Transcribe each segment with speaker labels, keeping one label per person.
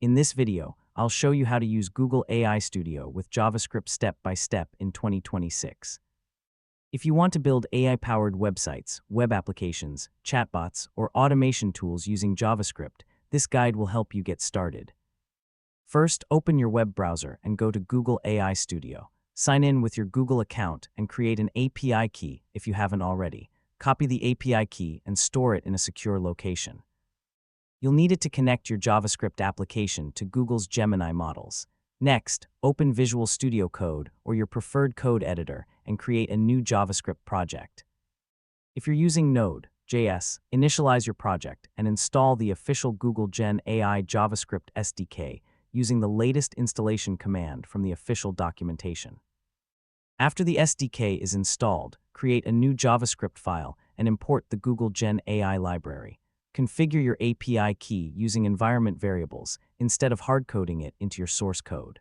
Speaker 1: In this video, I'll show you how to use Google AI Studio with JavaScript step by step in 2026. If you want to build AI-powered websites, web applications, chatbots, or automation tools using JavaScript, this guide will help you get started. First, open your web browser and go to Google AI Studio. Sign in with your Google account and create an API key if you haven't already. Copy the API key and store it in a secure location. You'll need it to connect your JavaScript application to Google's Gemini models. Next, open Visual Studio Code or your preferred code editor and create a new JavaScript project. If you're using Node.js, initialize your project and install the official Google Gen AI JavaScript SDK using the latest installation command from the official documentation. After the SDK is installed, create a new JavaScript file and import the Google Gen AI library. Configure your API key using environment variables instead of hard-coding it into your source code.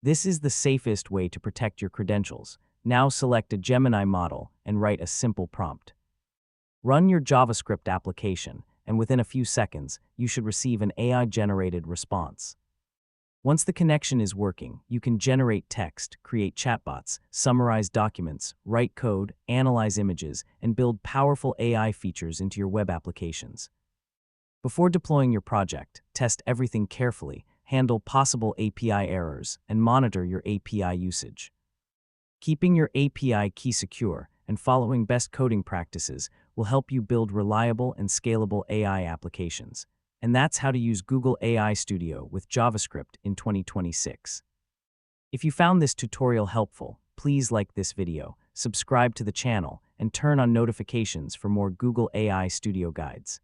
Speaker 1: This is the safest way to protect your credentials. Now select a Gemini model and write a simple prompt. Run your JavaScript application, and within a few seconds, you should receive an AI-generated response. Once the connection is working, you can generate text, create chatbots, summarize documents, write code, analyze images, and build powerful AI features into your web applications. Before deploying your project, test everything carefully, handle possible API errors, and monitor your API usage. Keeping your API key secure and following best coding practices will help you build reliable and scalable AI applications. And that's how to use Google AI Studio with JavaScript in 2026. If you found this tutorial helpful, please like this video, subscribe to the channel, and turn on notifications for more Google AI Studio guides.